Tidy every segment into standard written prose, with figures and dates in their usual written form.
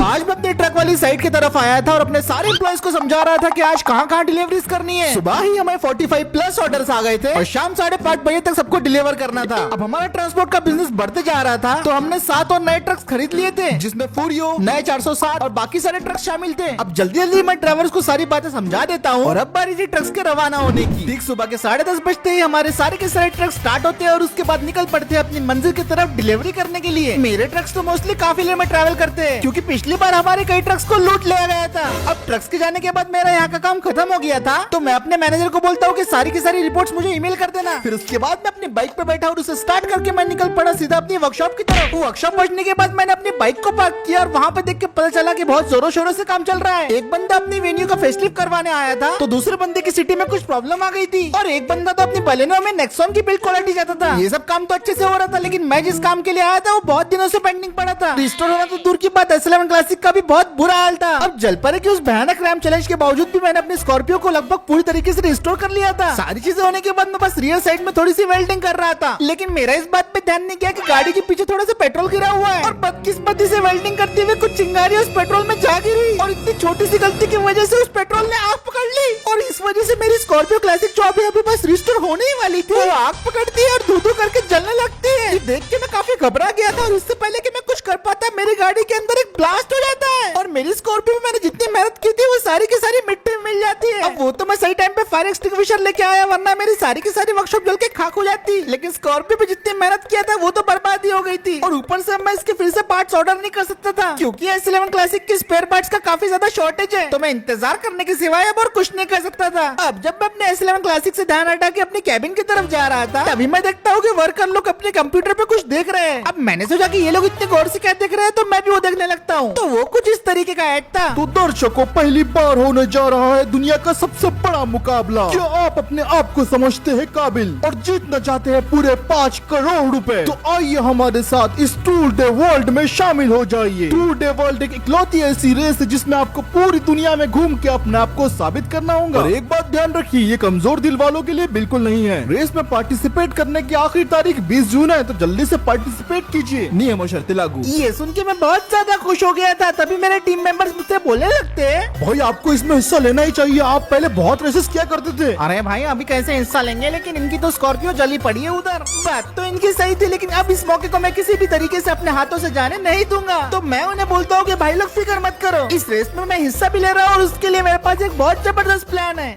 आज मैं अपने ट्रक वाली साइट की तरफ आया था और अपने सारे एम्प्लॉइज को समझा रहा था कि आज कहाँ डिलीवरीज करनी है। सुबह ही हमें 45 प्लस ऑर्डर्स आ गए थे और शाम 5:30 बजे तक सबको डिलीवर करना था। अब हमारा ट्रांसपोर्ट का बिजनेस बढ़ते जा रहा था, तो हमने 7 और नए ट्रक्स खरीद लिए थे, जिसमें फूरियो, नए 407 और बाकी सारे ट्रक्स शामिल थे। अब जल्दी जल्दी मैं ड्राइवर्स को सारी बातें समझा देता हूँ और अब बारी थी ट्रक्स के रवाना होने की। ठीक सुबह के 10:30 बजते ही हमारे सारे के सारे ट्रक स्टार्ट होते हैं और उसके बाद निकल पड़ते हैं अपनी मंजिल की तरफ डिलीवरी करने के लिए। मेरे ट्रक्स तो मोस्टली काफिले में ट्रैवल करते हैं, क्योंकि पिछली बार हमारे कई ट्रक्स को लूट लिया गया था। अब ट्रक्स के जाने के बाद मेरा यहाँ का काम खत्म हो गया था, तो मैं अपने मैनेजर को बोलता हूँ कि सारी की सारी रिपोर्ट्स मुझे ईमेल कर देना। फिर उसके बाद मैं अपनी बाइक पे बैठा और उसे स्टार्ट करके मैं निकल पड़ा सीधा अपनी वर्कशॉप की तरफ। वर्कशॉप पहुंचने के बाद मैंने अपनी बाइक को पार्क किया और वहाँ पे देख के पता चला कि बहुत जोरों शोरों से काम चल रहा है। एक बंदा अपनी वेन्यू का फेसलिफ्ट करवाने आया था, तो दूसरे बंदे की सिटी में कुछ प्रॉब्लम आ गई थी और एक बंदा तो अपनी बलेनो में नेक्सॉन की बिल्ड क्वालिटी चाहता था। ये सब काम तो अच्छे से हो रहा था, लेकिन मैं जिस काम के लिए आया था वो बहुत दिनों से पेंडिंग पड़ा था। रिस्टोर होना तो दूर की बात, S11 क्लासिक का भी बहुत बुरा हाल था। अब जल परे कि उस भयानक रैम चैलेंज के बावजूद भी मैंने अपनी स्कॉर्पियो को लगभग पूरी तरीके से रिस्टोर कर लिया था। सारी चीजें होने के बाद मैं बस रियर साइड में थोड़ी सी वेल्डिंग कर रहा था, लेकिन मेरा इस बात पे ध्यान नहीं गया कि गाड़ी के पीछे थोड़ा सा पेट्रोल गिरा हुआ है और बदकिस्मती से वेल्डिंग करते हुए कुछ चिंगारी उस पेट्रोल में जा गिरी और इतनी छोटी सी गलती की वजह से उस पेट्रोल ने आग पकड़ ली और इस वजह से मेरी स्कॉर्पियो क्लासिक जो अभी बस रिस्टोर होने ही वाली थी, वो आग पकड़ती है और धू करके जलने लगती है। देख के मैं काफी घबरा गया था और इससे पहले कि मैं कुछ कर पाता मेरी गाड़ी के अंदर एक ब्लास्ट हो जाता है और मेरी स्कॉर्पियो में मैंने जितनी मेहनत की थी वो सारी की सारी मिट्टी में मिल जाती है। अब वो तो मैं सही टाइम पे फायर एक्सटिंग्विशर लेके आया, वरना मेरी सारी की सारी वर्कशॉप जल के खाक हो जाती। लेकिन स्कॉर्पियो पे जितनी मेहनत किया था वो तो बर्बादी हो गई थी और ऊपर से मैं इसके फिर से पार्ट्स ऑर्डर नहीं कर सकता था, क्योंकि S11 क्लासिक की स्पेयर पार्ट्स का काफी ज्यादा शॉर्टेज है। तो मैं इंतजार करने के सिवाय अब और कुछ नहीं कर सकता था। अब जब मैं अपने S11 क्लासिक से ध्यान हटा के अपनी कैबिन की तरफ जा रहा था, तभी मैं देखता हूँ कि वर्कर लोग अपने कंप्यूटर पे कुछ देख रहे हैं। अब मैंने सोचा कि ये लोग इतने गौर से क्या देख रहे हैं, तो मैं भी वो देखने लगता हूँ। तो वो कुछ इस तरीके का ऐड था। तो दर्शकों, पहली बार होने जा रहा है दुनिया का सबसे बड़ा मुकाबला। क्या आप अपने आप को समझते हैं काबिल और जीतना चाहते हैं पूरे 5 करोड़ रुपए? तो आइए हमारे साथ इस टूर डे वर्ल्ड में शामिल हो जाइए। टूर डे वर्ल्ड एक इकलौती ऐसी रेस है जिसमें आपको पूरी दुनिया में घूम के अपने आप को साबित करना होगा। और एक बात ध्यान रखिए, ये कमजोर दिल वालों के लिए बिल्कुल नहीं है। रेस में पार्टिसिपेट करने की आखिरी तारीख 20 जून है, तो जल्दी से पार्टिसिपेट कीजिए। नियम और शर्तें लागू। ये सुन के मैं बहुत ज्यादा खुश हो गया था। तभी मेरे टीम मेंबर्स मुझसे बोलने लगते हैं, भाई आपको इसमें हिस्सा लेना ही चाहिए, आप पहले बहुत रेसेस किया करते थे। अरे भाई अभी कैसे हिस्सा लेंगे, लेकिन इनकी तो स्कॉर्पियो जली पड़ी है उधर। बात तो इनकी सही थी, लेकिन अब इस मौके को मैं किसी भी तरीके से अपने हाथों से जाने नहीं दूंगा। तो मैं उन्हें बोलता हूँ कि भाई लोग फिक्र मत करो, इस रेस में मैं हिस्सा भी ले रहा हूँ और उसके लिए मेरे पास एक बहुत जबरदस्त प्लान है।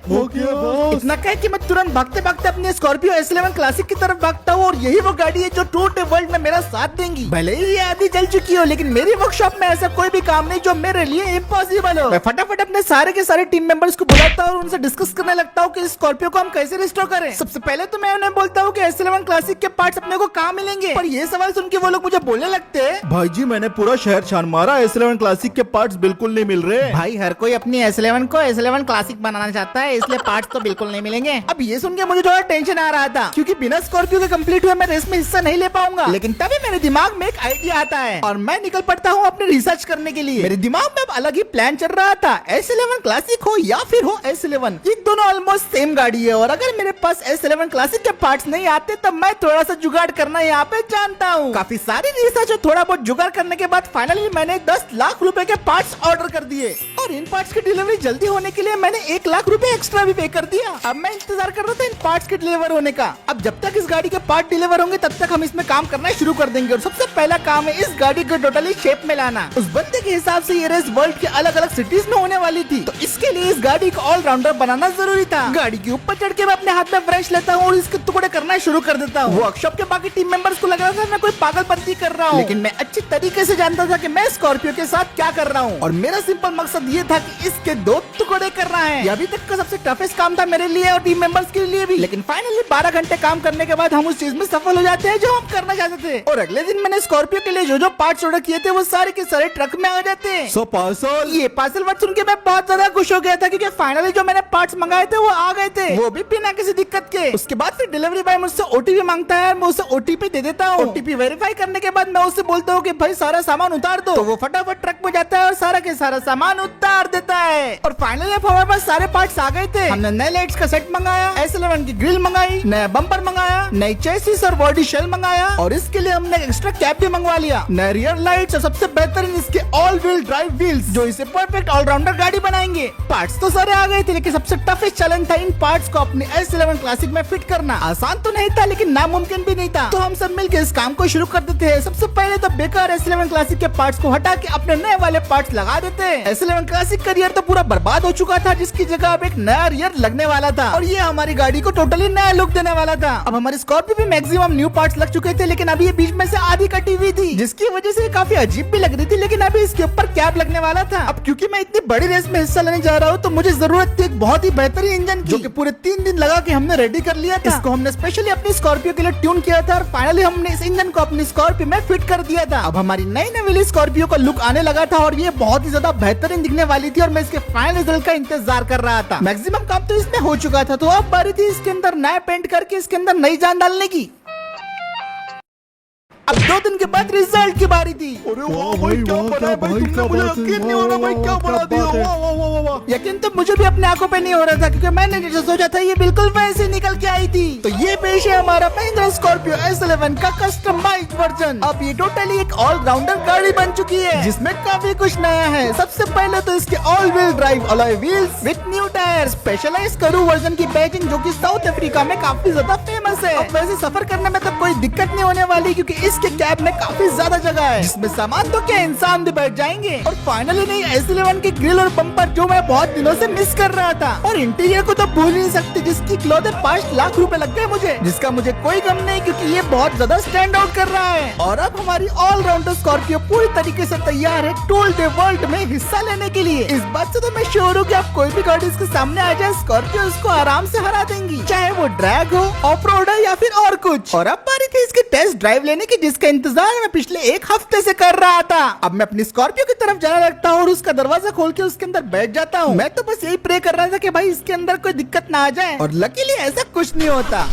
इतना कह कि मैं तुरंत भागते भागते अपनी स्कॉर्पियो S11 क्लासिक की तरफ भागता हूँ और यही वो गाड़ी है जो टूर डे वर्ल्ड में मेरा साथ देंगी। भले ही ये आधी जल चुकी हो, लेकिन मेरी वर्कशॉप में ऐसा कोई भी काम नहीं जो मेरे लिए इम्पॉसिबल हो। मैं फटाफट अपने सारे के सारे टीम मेंबर्स को बुलाता हूँ और उनसे डिस्कस करने लगता हूँ कि इस स्कॉर्पियो को हम कैसे रिस्टोर करें। सबसे पहले तो मैं उन्हें बोलता हूँ कि S11 क्लासिक के पार्ट्स अपने को कहाँ मिलेंगे, पर ये सवाल सुन के वो लोग मुझे बोलने लगते हैं, भाई जी मैंने पूरा शहर छान मारा, S11 क्लासिक के पार्ट्स बिल्कुल नहीं मिल रहे। भाई हर कोई अपनी S11 को S11 क्लासिक बनाना चाहता है, इसलिए पार्ट्स तो बिल्कुल नहीं मिलेंगे। अब ये सुन के मुझे थोड़ा टेंशन आ रहा था, क्योंकि बिना स्कॉर्पियो के कंप्लीट हुए मैं रेस में हिस्सा नहीं ले पाऊंगा। लेकिन तभी मेरे दिमाग में एक आइडिया आता है और मैं निकल पड़ता हूँ अपने रिसर्च करने के लिए। मेरे दिमाग में अब अलग ही प्लान चल रहा था। S11 क्लासिक हो या फिर हो S11, ये दोनों ऑलमोस्ट सेम गाड़ी है और अगर मेरे पास S11 क्लासिक के पार्ट्स नहीं आते तब मैं थोड़ा सा जुगाड़ करना यहाँ पे जानता हूँ। काफी सारी रिसर्च और थोड़ा बहुत जुगाड़ करने के बाद फाइनली मैंने 10 लाख रुपए के पार्ट्स ऑर्डर कर दिए और इन पार्ट्स की डिलीवरी जल्दी होने के लिए मैंने 1 लाख रुपए एक्स्ट्रा भी पे कर दिया। अब मैं इंतजार कर रहा था इन पार्ट्स के डिलीवर होने का। अब जब तक इस गाड़ी के पार्ट डिलीवर होंगे तब तक हम इसमें काम करना शुरू कर देंगे और सबसे पहला काम है इस गाड़ी को टोटली शेप में लाना। उस बंदे के हिसाब से ये रेस वर्ल्ड के अलग अलग सिटीज में होने वाली थी, तो इसके लिए इस गाड़ी को ऑलराउंडर बनाना जरूरी था। गाड़ी के ऊपर चढ़ के मैं अपने हाथ में ब्रश लेता हूँ और इसके टुकड़े करना शुरू कर देता हूँ। वर्कशॉप के बाकी टीम मेंबर्स को लग रहा था मैं कोई पागलपंती कर रहा हूँ, लेकिन मैं अच्छी तरीके से जानता था कि मैं स्कॉर्पियो के साथ क्या कर रहा हूँ और मेरा सिंपल मकसद ये था कि इसके 2 टुकड़े करना है। ये अभी तक का सबसे टफेस्ट काम था मेरे लिए और टीम मेंबर्स के लिए भी, लेकिन फाइनली 12 घंटे काम करने के बाद हम उस चीज में सफल हो जाते हैं जो हम करना चाहते थे। और अगले दिन मैंने स्कॉर्पियो के लिए जो पार्ट्स ऑर्डर किए थे वो सारे के सारे ट्रक में आ जाते हैं। सो पार्सल, ये पार्सल वर्ड सुन के मैं बहुत ज्यादा खुश हो गया था, क्योंकि फाइनली जो मैंने पार्ट्स मंगाए थे वो आ गए थे, वो भी बिना किसी दिक्कत के। उसके बाद फिर डिलीवरी बॉय मुझसे OTP मांगता है, मैं उसे OTP दे देता हूँ। OTP वेरीफाई करने के बाद मैं उससे बोलता हूँ कि भाई सारा सामान उतार दो, तो वो फटाफट ट्रक में जाता है और सारा के सारा सामान उतार देता है। और फाइनली अब हमारे पास सारे पार्ट्स आ गए थे। हमने नए लाइट्स का सेट मंगाया, S11 की ग्रिल मंगाई, नया बम्पर मंगाया, नई चेसिस और बॉडी शेल मंगाया, और इसके लिए हमने एक्स्ट्रा कैप भी मंगवा लिया, नए रियर लाइट्स और सबसे बेहतरीन इसके ऑल व्हील ड्राइव व्हील्स जो इसे परफेक्ट ऑलराउंडर गाड़ी बनाएंगे। पार्ट्स तो सारे आ गए थे, लेकिन सबसे टफेस्ट चैलेंज था इन पार्ट्स को अपने S11 क्लासिक में फिट करना। आसान तो नहीं था, लेकिन नामुमकिन भी नहीं था। तो हम सब मिलकर इस काम को शुरू कर देते हैं। सबसे पहले तो बेकार S11 क्लासिक के पार्ट्स को हटा के अपने नए वाले पार्ट्स लगा देते हैं। S11 क्लासिक का रियर तो पूरा बर्बाद हो चुका था, जिसकी जगह अब एक नया रियर लगने वाला था, और ये हमारी गाड़ी को टोटली नया लुक देने वाला था। अब हमारी स्कॉर्पियो भी मैक्सिमम न्यू पार्ट्स लग चुके थे, लेकिन अभी ये बीच में से आधी कटी हुई थी, जिसकी वजह से काफी अजीब भी लग रही थी। लेकिन अभी इसके ऊपर कैप लगने वाला था। अब क्योंकि मैं इतनी बड़ी रेस में हिस्सा लेने जा रहा हूँ, तो मुझे जरूरत थी एक बहुत ही बेहतरीन इंजन की, जो कि पूरे 3 दिन लगा के हमने रेडी कर लिया था। इसको हमने स्पेशली अपनी स्कॉर्पियो के लिए ट्यून किया था, और फाइनली हमने इस इंजन को अपनी स्कॉर्पियो में फिट कर दिया था। अब हमारी नई नवीली स्कॉर्पियो का लुक आने लगा था, और ये बहुत ही ज्यादा बेहतरीन दिखने वाली थी, और मैं इसके फाइनल रिजल्ट का इंतजार कर रहा था। मैक्सिमम काम तो इसमें हो चुका था, तो अब बारी थी इसके अंदर नया पेंट करके इसके अंदर नई जान डालने की। अब 2 दिन के बाद रिजल्ट की बारी थी। अरे वाह भाई, क्या बना है भाई, तुमने मुझे यकीन नहीं हो रहा भाई, क्या बना दिया, वाह वाह वाह वाह। यकीन तो मुझे भी अपने आंखों पे नहीं हो रहा था, क्योंकि मैंने जैसे सोचा था ये बिल्कुल वैसे निकल के आई थी। तो ये पेश है हमारा महिंद्रा स्कॉर्पियो S11 का कस्टमाइज्ड वर्जन। अब ये टोटली एक ऑलराउंडर गाड़ी बन चुकी है, जिसमें काफी कुछ नया है। सबसे पहले तो इसके all wheel drive alloy wheels with new tyre, specialised करू वर्जन की बैजिंग, जो कि साउथ अफ्रीका में काफी ज्यादा फेमस है। अब वैसे सफर करने में तो कोई दिक्कत नहीं होने वाली, क्योंकि इसके कैब में काफी ज्यादा जगह है, जिसमें सामान तो क्या इंसान भी बैठ जाएंगे। और फाइनली नहीं, S11 की ग्रिल और बम्पर जो मैं बहुत दिनों से मिस कर रहा था, और इंटीरियर को तो भूल ही नहीं सकते, जिसकी कीमत 5 लाख रुपए लग गए मुझे, जिसका मुझे कोई गम नहीं, क्योंकि ये बहुत ज्यादा स्टैंड आउट कर रहा है। और अब हमारी ऑलराउंडर स्कॉर्पियो पूरी तरीके से तैयार है टूल डे वर्ल्ड में हिस्सा लेने के लिए। इस बात से तो मैं श्योर हूँ कि आप कोई भी गाड़ी इसके सामने आ जाए, स्कॉर्पियो उसको आराम से हरा देंगी, चाहे वो ड्रैग हो, ऑफ रोड हो, या फिर और कुछ। और अब बारी थी इसके टेस्ट ड्राइव लेने की, जिसका इंतजार मैं पिछले 1 हफ्ते से कर रहा था। अब मैं अपनी स्कॉर्पियो की तरफ जाने लगता हूँ और उसका दरवाजा खोल के उसके अंदर बैठ जाता हूँ। मैं तो बस यही प्रे कर रहा था कि भाई इसके अंदर कोई दिक्कत ना आ जाए, और लकीली ऐसा कुछ नहीं होता।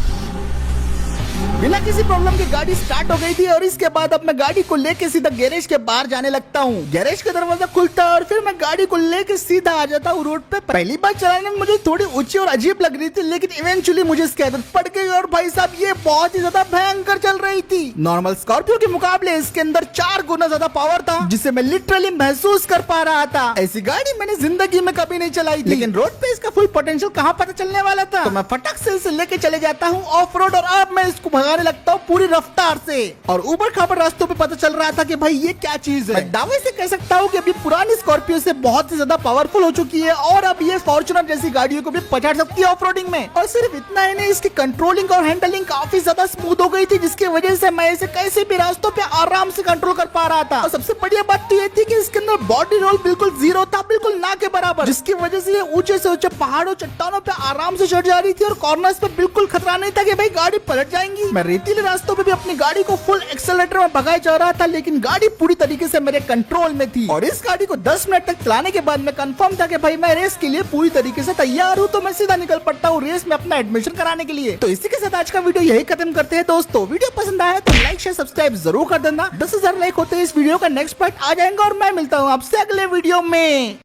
बिना किसी प्रॉब्लम की गाड़ी स्टार्ट हो गई थी, और इसके बाद अब मैं गाड़ी को लेके सीधा गैरेज के बाहर जाने लगता हूँ। गैरेज का दरवाजा खुलता है और फिर मैं गाड़ी को लेके सीधा आ जाता हूँ रोड पे। पहली बार चलाने में मुझे थोड़ी ऊंची और अजीब लग रही थी, लेकिन इवेंचुअली मुझे इसकी आदत पड़ गई, और भाई साहब ये बहुत ही ज्यादा भयंकर चल रही थी। नॉर्मल स्कॉर्पियो के मुकाबले इसके अंदर 4 गुना ज्यादा पावर था, जिसे मैं लिटरली महसूस कर पा रहा था। ऐसी गाड़ी मैंने जिंदगी में कभी नहीं चलाई थी, लेकिन रोड पे इसका फुल पोटेंशियल कहाँ पता चलने वाला था। तो मैं फटक से इसे लेके चले जाता हूँ ऑफ रोड, और अब मैं इसको भगाने लगता हूँ पूरी रफ्तार से। और ऊपर खापर रास्तों पे पता चल रहा था कि भाई ये क्या चीज है। मैं दावे से कह सकता हूँ कि अभी पुरानी स्कॉर्पियो से बहुत ही ज्यादा पावरफुल हो चुकी है, और अब ये फॉर्च्यूनर जैसी गाड़ियों को भी पछाड़ सकती है ऑफ रोडिंग में। और सिर्फ इतना ही नहीं, इसकी कंट्रोलिंग और हैंडलिंग काफी ज्यादा स्मूथ हो गई थी, जिसकी वजह से मैं इसे कैसे भी रास्तों पे आराम से कंट्रोल कर पा रहा था। और सबसे बढ़िया बात तो ये थी कि इसके अंदर बॉडी रोल बिल्कुल 0 था, बिल्कुल ना के बराबर, जिसकी वजह से ये ऊंचे से ऊंचे पहाड़ों चट्टानों पे आराम से चढ़ जा रही थी, और कॉर्नर्स पे बिल्कुल खतरा नहीं था कि भाई गाड़ी पलट जाएंगी। मैं रेतीले रास्तों पे भी अपनी गाड़ी को फुल एक्सेलरेटर में भगाया जा रहा था, लेकिन गाड़ी पूरी तरीके से मेरे कंट्रोल में थी। और इस गाड़ी को 10 मिनट तक चलाने के बाद मैं कंफर्म था कि भाई मैं रेस के लिए पूरी तरीके से तैयार हूँ, तो मैं सीधा निकल पड़ता हूँ रेस में अपना एडमिशन कराने के लिए। तो इसी के साथ आज का वीडियो यही खत्म करते हैं दोस्तों। वीडियो पसंद आया तो लाइक शेयर सब्सक्राइब जरूर कर देना। 10,000 लाइक होते इस वीडियो का नेक्स्ट पार्ट आ जाएगा, और मैं मिलता हूँ आपसे अगले वीडियो में।